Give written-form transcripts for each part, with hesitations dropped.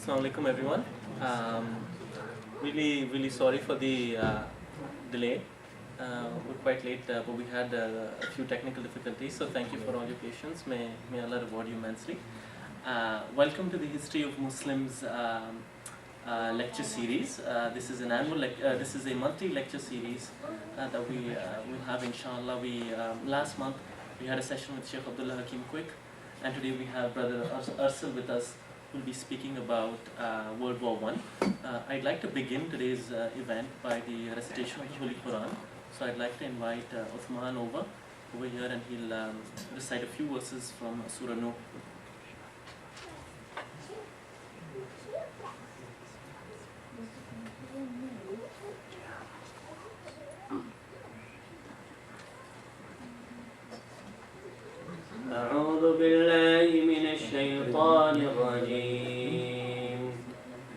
Assalamu alaikum everyone. Really sorry for the delay. We're quite late, but we had a few technical difficulties, so thank you for all your patience. May Allah reward you immensely. Welcome to the History of Muslims lecture series. This is an this is a multi-lecture series that we will have, inshallah. Last month we had a session with Sheikh Abdullah Hakim Quick, and today we have Brother Arsal with us, who will be speaking about World War I. I'd like to begin today's event by the recitation of the Holy Quran. So I'd like to invite Uthman over here, and he'll recite a few verses from Surah Nuh. أعوذ بالله من الشيطان الرجيم.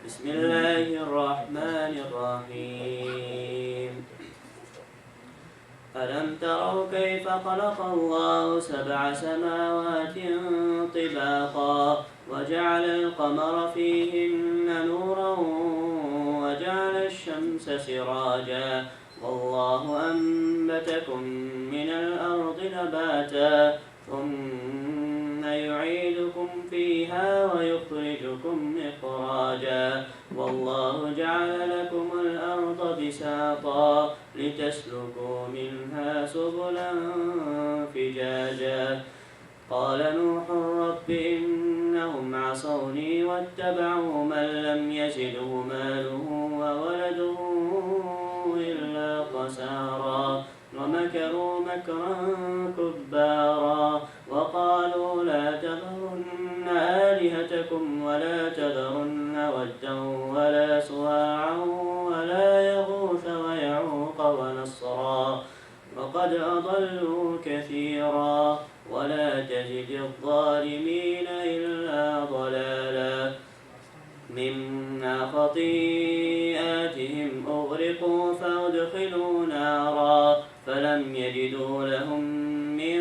بسم الله الرحمن الرحيم. ألم تروا كيف خلق الله 7 سماوات طباقا وجعل القمر فيهن نورا وجعل الشمس سراجا والله أنبتكم من الأرض نباتا ثم يعيدكم فيها ويخرجكم إخراجا والله جعل لكم الأرض بساطا لتسلكوا منها سبلا فجاجا قال نوح رب إنهم عصوني واتبعوا من لم يزده ماله وولده إلا خسارا ومكروا مكرا كبارا وقالوا لا تذرن آلهتكم ولا تذرن ودا ولا سواعا ولا يغوث ويعوق ونصرا وقد أضلوا كثيرا ولا تزد الظالمين إلا ضلالا مما خطيئاتهم أغرقوا فأدخلوا نارا فلم يجدوا لهم من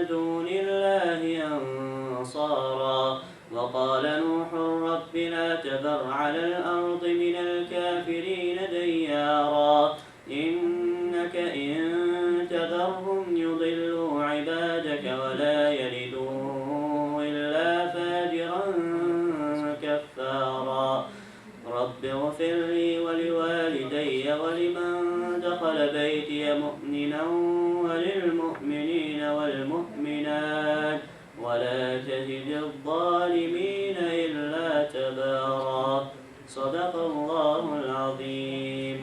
دون الله أنصارا وقال نوح رب لا تذر على الأرض من الكافرين ديارا إنك إن تذرهم يضلوا عبادك ولا يلدوا إلا فاجرا كفارا رب اغفر لي ولوالدي ولمن دخل بيتي مؤمنا وللمؤمنين والمؤمنات ولا تزد الظالمين إلا تبارا صدق الله العظيم.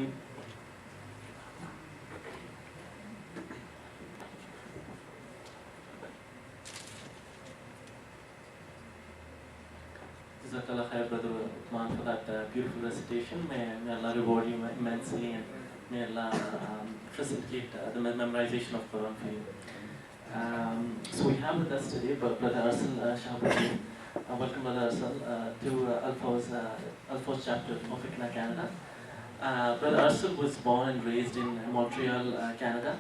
Jazakallah khair, Brother Uthman, for that beautiful recitation. May Allah reward you immensely, and may Allah facilitate the memorization of Quran for you. So we have with us today Brother Arsal, ShahabUddin. Welcome, Brother Arsal, to Al-Fauz chapter of ICNA, Canada. Brother Arsal was born and raised in Montreal, Canada.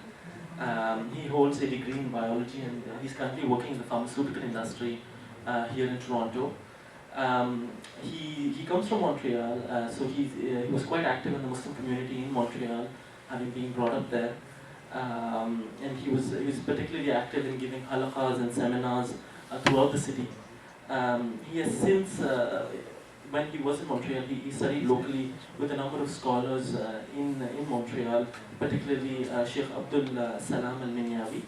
He holds a degree in biology, and he's currently working in the pharmaceutical industry here in Toronto. He comes from Montreal, so he was quite active in the Muslim community in Montreal, having been brought up there. And he was particularly active in giving halaqas and seminars throughout the city. He has since, when he was in Montreal, he studied locally with a number of scholars in Montreal, particularly Sheikh Abdul Salam al-Minyawi.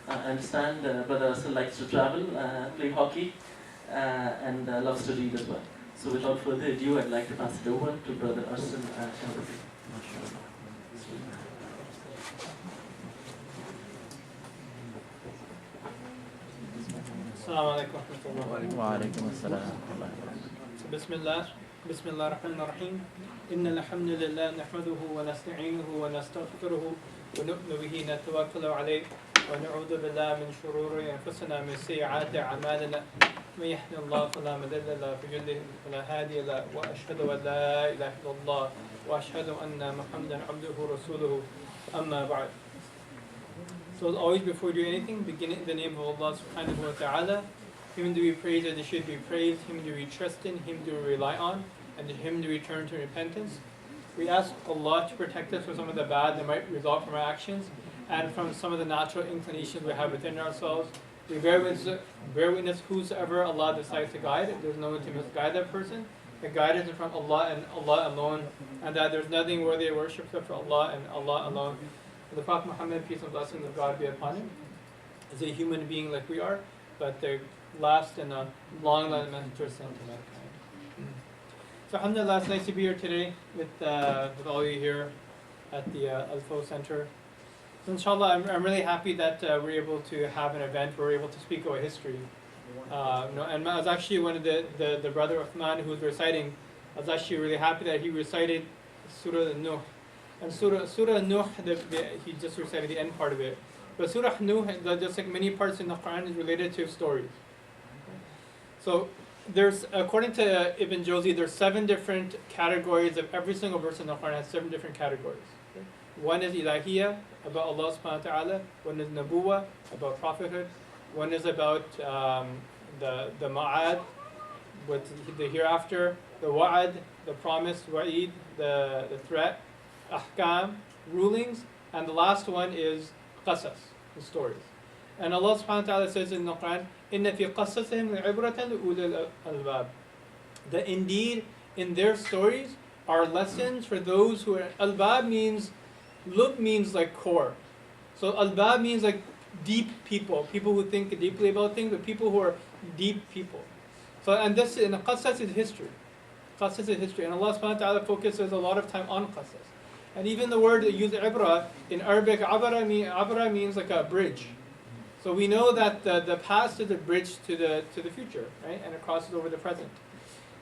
I understand Brother Arsal likes to travel, play hockey, and loves to read as well. So without further ado, I'd like to pass it over to Brother Arsal ShahabUddin. السلام عليكم ورحمة الله. وعليكم السلام ورحمة الله. بسم الله الرحمن الرحيم. إن الحمد لله نحمده ونستعينه ونستغفره ونؤمن به نتوكل عليه ونعوذ بالله من شرور أنفسنا من سيئات أعمالنا من يهد الله فلا مضل له ولا هادي له وأشهد أن لا إله إلا الله وأشهد أن محمدا عبده ورسوله أما بعد. So always before we do anything, begin in the name of Allah subhanahu wa ta'ala. Him do we praise as He should be praised. Him do we trust in. Him do we rely on. And to Him do we turn to repentance. We ask Allah to protect us from some of the bad that might result from our actions and from some of the natural inclinations we have within ourselves. We bear witness whosoever Allah decides to guide. There's no one to misguide that person. The guidance is from Allah and Allah alone, and that there's nothing worthy of worship except for Allah and Allah alone. And the Prophet Muhammad, peace and blessings of God be upon him, is a human being like we are, but the last and a long line of messengers sent to mankind. So alhamdulillah, it's nice to be here today with all of you here at the Al-Fauz Center. So inshallah, I'm really happy that we're able to have an event where we're able to speak about history. And I was actually one of the brother Uthman who was reciting. I was actually really happy that he recited Surah Nuh. And Surah Nuh, he just recited the end part of it. But Surah Nuh, just like many parts in the Quran, is related to stories. So there's, according to Ibn Jawzi, there's 7 different categories of every single verse in the Quran has 7 different categories. Okay? One is Ilahiyya, about Allah subhanahu wa ta'ala. One is Nabuwa, about prophethood. One is about the Ma'ad, with the hereafter, the Wa'ad, the promise, Wa'id, the threat, Ahkam, rulings, and the last one is Qasas, the stories. And Allah subhanahu wa ta'ala says in the Quran, إِنَّ فِي قَصَّصِهِمْ لِعِبْرَةً لِأُولِي الْأَلْبَابِ. That indeed, in their stories, are lessons for those who are, Al-Bab means, Lub means like core. So Al-Bab means like deep people who think deeply about things, but people who are deep people. So, and this, in Qasas is history. Qasas is history, and Allah subhanahu wa ta'ala focuses a lot of time on Qasas. And even the word used Ibra, in Arabic, Abra means like a bridge. So we know that the past is a bridge to the future, right? And it crosses over the present.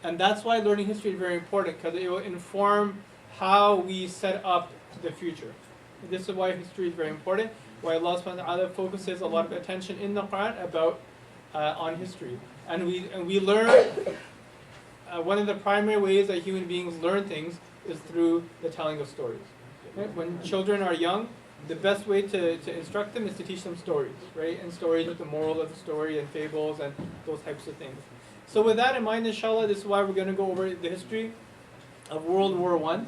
And that's why learning history is very important, because it will inform how we set up the future. This is why history is very important, why Allah subhanahu wa ta'ala focuses a lot of attention in the Quran about on history. And we learn, one of the primary ways that human beings learn things is through the telling of stories. Right? When children are young, the best way to instruct them is to teach them stories, right? And stories with the moral of the story and fables and those types of things. So with that in mind, inshallah, this is why we're going to go over the history of World War I.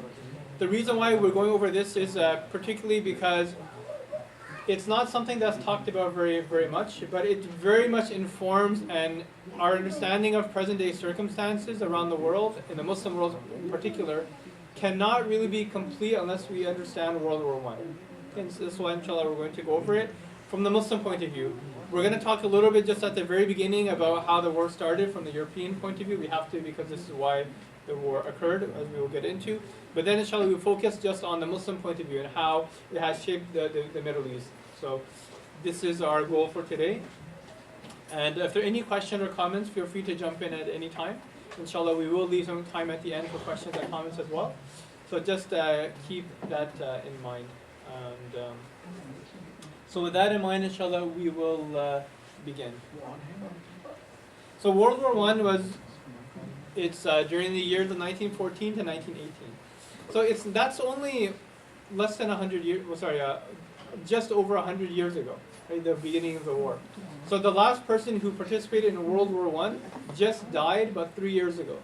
The reason why we're going over this is particularly because it's not something that's talked about very, very much, but it very much informs and our understanding of present-day circumstances around the world, in the Muslim world in particular, cannot really be complete unless we understand World War I. And so this is why, inshallah, we're going to go over it from the Muslim point of view. We're going to talk a little bit just at the very beginning about how the war started from the European point of view. We have to, because this is why the war occurred, as we will get into. But then, inshallah, we'll focus just on the Muslim point of view and how it has shaped the Middle East. So this is our goal for today. And if there are any questions or comments, feel free to jump in at any time. Inshallah, we will leave some time at the end for questions and comments as well. So just keep that in mind. And so with that in mind, inshallah, we will begin. So World War I was, it's during the years of 1914 to 1918. So that's only less than 100 years, just over 100 years ago, right, the beginning of the war. So the last person who participated in World War I just died about 3 years ago.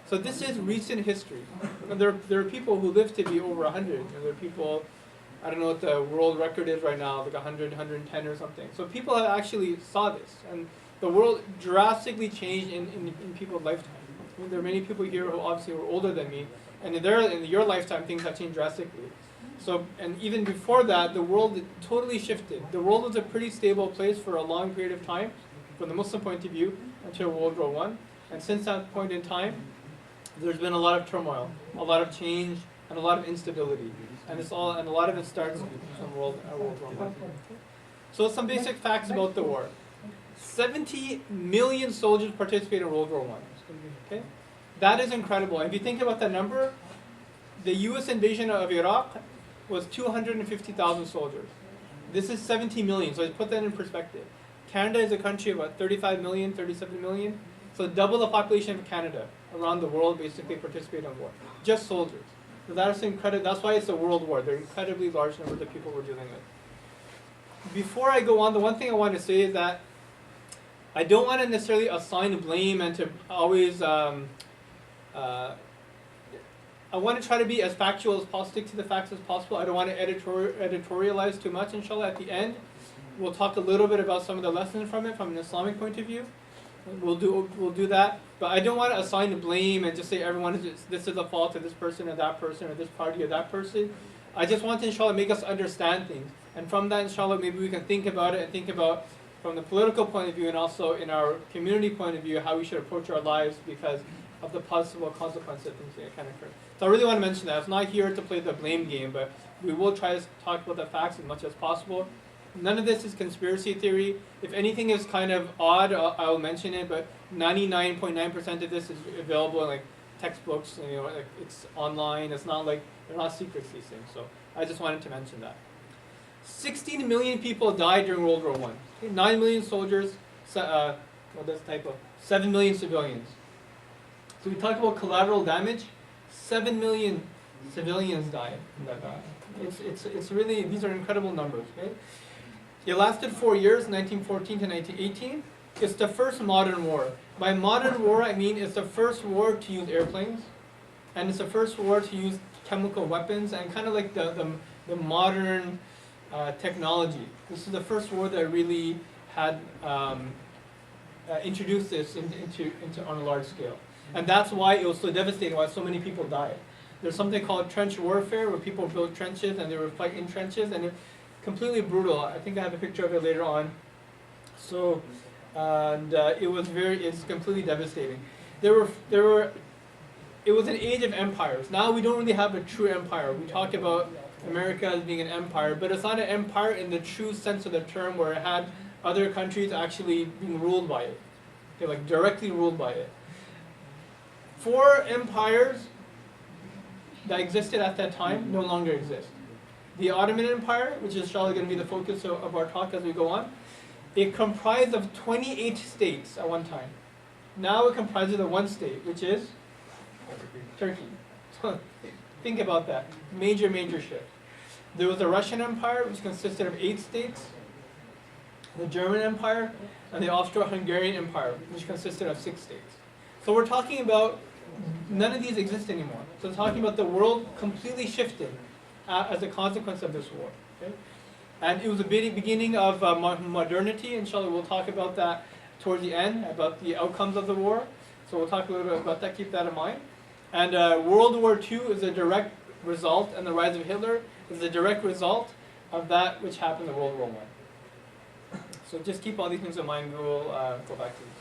So this is recent history. And there are people who live to be over 100. And there are people, I don't know what the world record is right now, like 100, 110 or something. So people have actually saw this. And the world drastically changed in people's lifetime. I mean, there are many people here who obviously were older than me. And in your lifetime, things have changed drastically. So, and even before that, the world totally shifted. The world was a pretty stable place for a long period of time, from the Muslim point of view, until World War I. And since that point in time, there's been a lot of turmoil, a lot of change, and a lot of instability. And a lot of it starts from World War I. So some basic facts about the war. 70 million soldiers participated in World War I. Okay? That is incredible. If you think about that number, the US invasion of Iraq was 250,000 soldiers. This is 70 million, so let's put that in perspective. Canada is a country of 35 million, 37 million. So double the population of Canada around the world basically participate in war. Just soldiers. So that's incredible. That's why it's a world war. They're incredibly large numbers of people we're dealing with. Before I go on, the one thing I want to say is that I don't want to necessarily assign blame and to always. I want to try to be as factual as possible, stick to the facts as possible. I don't want to editorialize too much, inshallah. At the end, we'll talk a little bit about some of the lessons from it, from an Islamic point of view. We'll do that. But I don't want to assign the blame and just say everyone is this is the fault of this person or that person or this party or that person. I just want to, inshallah, make us understand things. And from that, inshallah, maybe we can think about it and think about from the political point of view and also in our community point of view how we should approach our lives because of the possible consequences of things that can occur. So I really want to mention that. I'm not here to play the blame game, but we will try to talk about the facts as much as possible. None of this is conspiracy theory. If anything is kind of odd, I'll mention it, but 99.9% of this is available in like textbooks, and, like it's online. It's not like, they're not secrets, these things. So I just wanted to mention that. 16 million people died during World War I. 9 million soldiers, well, that's a typo, 7 million civilians. So we talk about collateral damage. 7 million civilians died in that battle. It's really, these are incredible numbers. Okay? It lasted 4 years, 1914 to 1918. It's the first modern war. By modern war, I mean it's the first war to use airplanes, and it's the first war to use chemical weapons, and kind of like the modern technology. This is the first war that really had introduced this into on a large scale. And that's why it was so devastating, why so many people died. There's something called trench warfare, where people built trenches and they were fighting in trenches, and it's completely brutal. I think I have a picture of it later on. So, and it's completely devastating. It was an age of empires. Now we don't really have a true empire. We talk about America as being an empire, but it's not an empire in the true sense of the term, where it had other countries actually being ruled by it, okay, like directly ruled by it. 4 empires that existed at that time no longer exist. The Ottoman Empire, which is surely going to be the focus of our talk as we go on, it comprised of 28 states at one time. Now it comprises of 1 state, which is Turkey. So think about that. Major shift. There was the Russian Empire, which consisted of 8 states, the German Empire, and the Austro-Hungarian Empire, which consisted of 6 states. So we're talking about, none of these exist anymore. So we're talking about the world completely shifted as a consequence of this war. Okay? And it was the beginning of modernity. Inshallah, we'll talk about that towards the end, about the outcomes of the war. So we'll talk a little bit about that, keep that in mind. And World War II is a direct result, and the rise of Hitler is a direct result of that which happened in World War I. So just keep all these things in mind. We'll go back to this.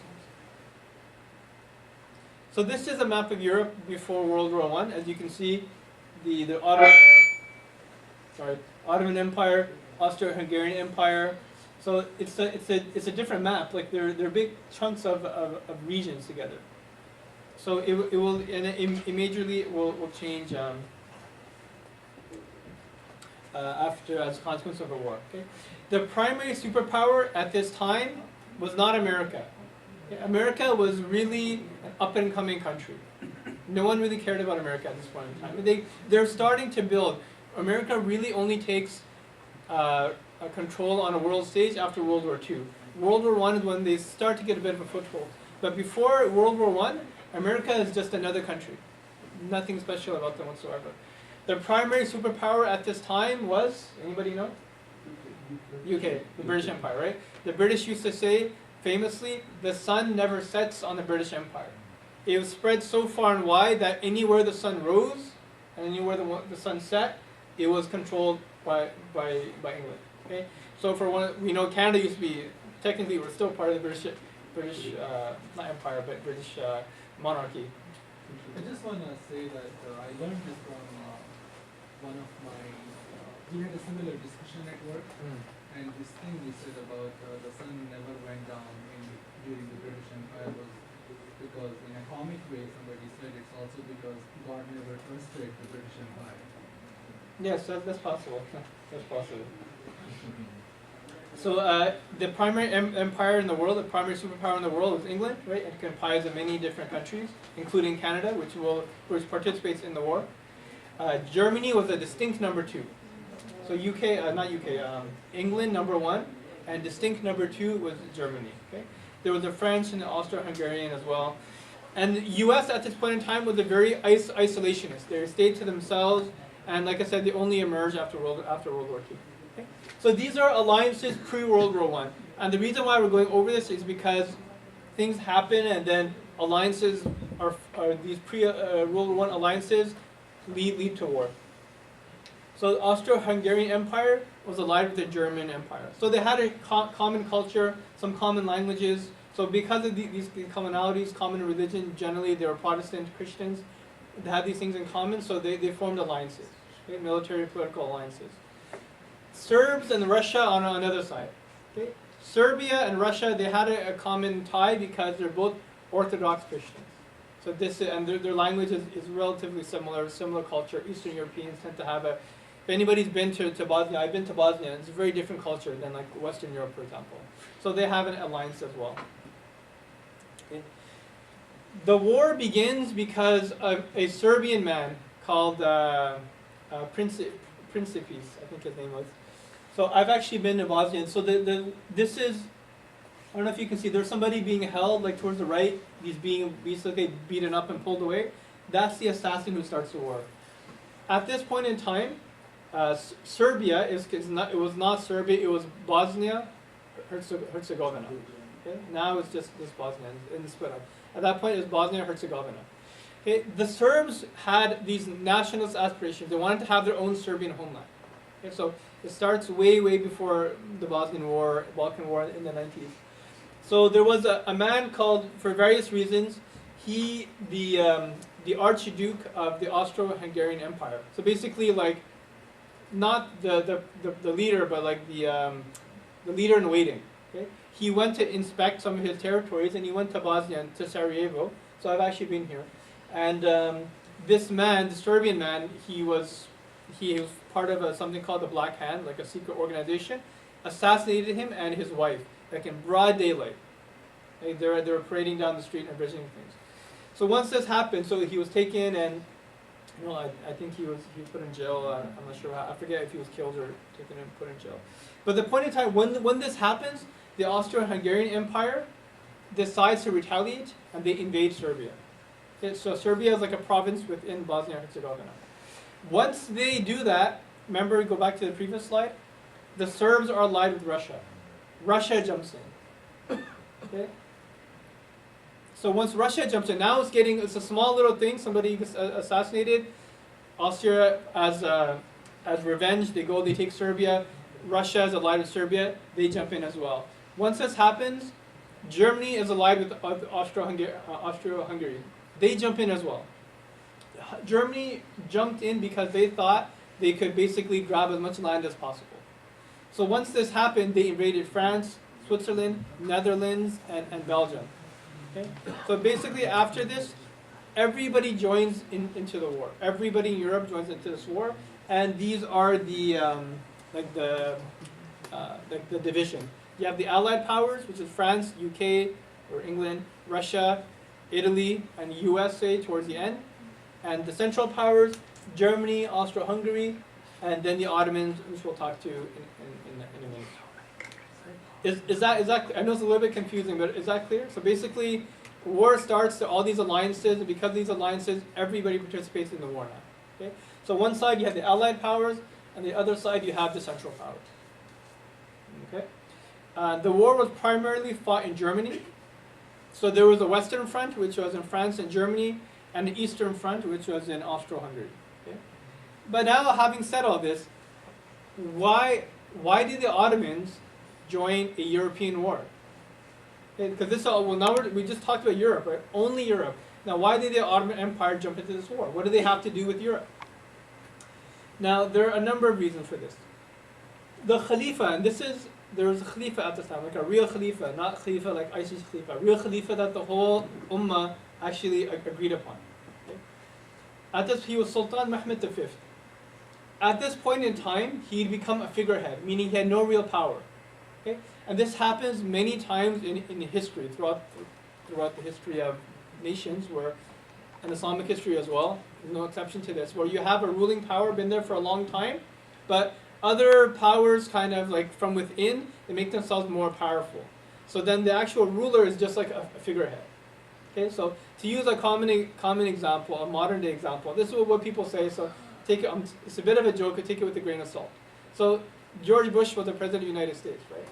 So this is a map of Europe before World War I. As you can see, the Ottoman Empire, Austro-Hungarian Empire. So it's a different map. Like they're big chunks of regions together. So it will majorly will change after as a consequence of a war. Okay? The primary superpower at this time was not America. America was really an up-and-coming country. No one really cared about America at this point in time. They're starting to build. America really only takes a control on a world stage after World War II. World War I is when they start to get a bit of a foothold. But before World War I, America is just another country. Nothing special about them whatsoever. Their primary superpower at this time was, anybody know? UK, the British Empire, right? The British used to say, famously, the sun never sets on the British Empire. It was spread so far and wide that anywhere the sun rose and anywhere the sun set, it was controlled by England. Okay, so for one, we know Canada used to be, technically we're still part of the British not empire, but British monarchy. I just want to say that I learned this from one of my, we had a similar discussion at work, and this thing we said about the sun never went down during the British Empire was because in a comic way somebody said it's also because God never trusted the British Empire. Yes, that's possible. That's possible. So the primary empire in the world, the primary superpower in the world is England, right? It comprises of many different countries, including Canada, which participates in the war. Germany was a distinct number 2. So England number 1, and distinct number 2 was Germany. Okay. There was the French and the Austro-Hungarian as well. And the U.S. at this point in time was a very isolationist. They stayed to themselves, and like I said, they only emerged after World War II. Okay? So these are alliances pre-World War I. And the reason why we're going over this is because things happen, and then alliances are these pre-World War I alliances lead to war. So the Austro-Hungarian Empire was allied with the German Empire. So they had a common culture, some common languages. So because of these commonalities, common religion, generally they were Protestant Christians, they had these things in common, so they formed alliances, okay? Military, political alliances. Serbs and Russia on another side. Okay? Serbia and Russia, they had a common tie because they're both Orthodox Christians. So this, and their language is relatively similar culture. Eastern Europeans tend to have a, if anybody's been to Bosnia, I've been to Bosnia, it's a very different culture than like Western Europe, for example. So they have an alliance as well. Okay. The war begins because of a Serbian man called Principis, I think his name was. So I've actually been to Bosnia, and so this is, I don't know if you can see, there's somebody being held like towards the right, he's being basically beaten up and pulled away. That's the assassin who starts the war. At this point in time, Serbia it was not Serbia, it was Bosnia Herzegovina. Okay? Now it's just Bosnia in the split up. At that point, it was Bosnia Herzegovina. Okay? The Serbs had these nationalist aspirations. They wanted to have their own Serbian homeland. Okay? So it starts way before the Balkan War in the 90s. So there was a man called, for various reasons, the Archduke of the Austro-Hungarian Empire. So basically, like, not the leader, but like the leader in waiting. Okay? He went to inspect some of his territories, and he went to Bosnia and to Sarajevo. So I've actually been here. And this man, the Serbian man, he was part of something called the Black Hand, like a secret organization, assassinated him and his wife, like in broad daylight. Like they were parading down the street and visiting things. So once this happened, so he was taken, and I think he was put in jail. I'm not sure how, I forget if he was killed or taken and put in jail. But the point in time when this happens, the Austro-Hungarian Empire decides to retaliate, and they invade Serbia. Okay, so Serbia is like a province within Bosnia and Herzegovina. Once they do that, remember, go back to the previous slide, the Serbs are allied with Russia. Russia jumps in. Okay? So once Russia jumps in, now it's a small little thing, somebody gets assassinated. Austria, as revenge, they take Serbia. Russia is allied with Serbia, they jump in as well. Once this happens, Germany is allied with Austro-Hungary. They jump in as well. Germany jumped in because they thought they could basically grab as much land as possible. So once this happened, they invaded France, Switzerland, Netherlands, and Belgium. Okay? So basically after this, everybody joins into the war. Everybody in Europe joins into this war, and these are the division. You have the Allied powers, which is France, UK, or England, Russia, Italy, and USA towards the end. And the Central Powers, Germany, Austro-Hungary, and then the Ottomans, which we'll talk to in a minute. Is that I know it's a little bit confusing, but is that clear? So basically, war starts to all these alliances, and because of these alliances, everybody participates in the war now. Okay? So one side you have the Allied powers, and the other side you have the Central Powers. Okay? The war was primarily fought in Germany. So there was a Western Front, which was in France and Germany, and the Eastern Front, which was in Austro-Hungary. Okay? But now, having said all this, why did the Ottomans join a European war? Okay, because this all, well, now we just talked about Europe, right? Only Europe. Now, why did the Ottoman Empire jump into this war? What do they have to do with Europe? Now, there are a number of reasons for this. The Khalifa, and there was a Khalifa at this time, like a real Khalifa, not Khalifa like ISIS Khalifa, a real Khalifa that the whole Ummah actually agreed upon. Okay? He was Sultan Mehmed V. At this point in time, he'd become a figurehead, meaning he had no real power. Okay? And this happens many times in history, throughout the history of nations, where, and Islamic history as well, no exception to this, where you have a ruling power, been there for a long time, but other powers kind of like from within, they make themselves more powerful. So then the actual ruler is just like a figurehead. Okay, so to use a common example, a modern day example, this is what people say. So take it. It's a bit of a joke. Take it with a grain of salt. So George Bush was the president of the United States, right?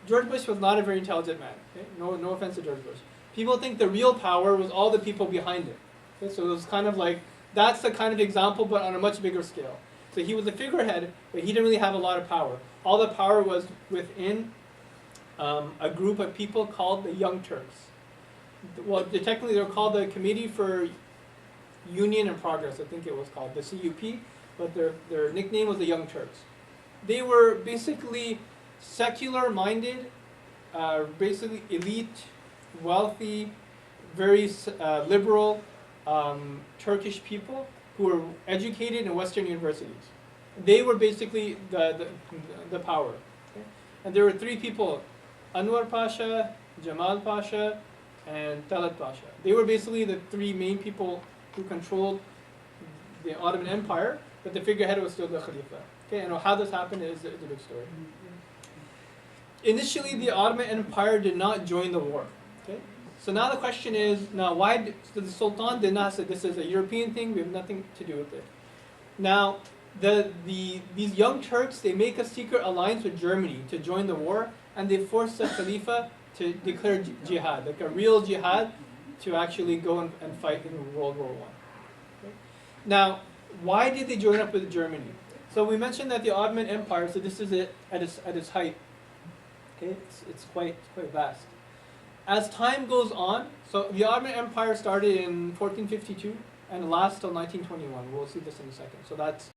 George Bush was not a very intelligent man. Okay? No offense to George Bush. People think the real power was all the people behind him. Okay? So it was kind of like, that's the kind of example, but on a much bigger scale. So he was a figurehead, but he didn't really have a lot of power. All the power was within a group of people called the Young Turks. Well, technically they're called the Committee for Union and Progress, I think it was called, the CUP, but their nickname was the Young Turks. They were basically secular-minded, basically elite, wealthy, very liberal Turkish people who were educated in Western universities. They were basically the power. Okay? And there were three people, Anwar Pasha, Jamal Pasha, and Talat Pasha. They were basically the three main people who controlled the Ottoman Empire, but the figurehead was still the Khalifa. Okay, and how this happened is a big story. Initially, the Ottoman Empire did not join the war. Okay, so now the question is, why? So the Sultan did not say this is a European thing. We have nothing to do with it. Now, these young Turks, they make a secret alliance with Germany to join the war, and they force the Khalifa to declare jihad, like a real jihad, to actually go and fight in World War I. Okay? Now, why did they join up with Germany? So we mentioned that the Ottoman Empire, so this is it at its height. Okay, it's quite vast. As time goes on, so the Ottoman Empire started in 1452 and lasts till 1921. We'll see this in a second. So that's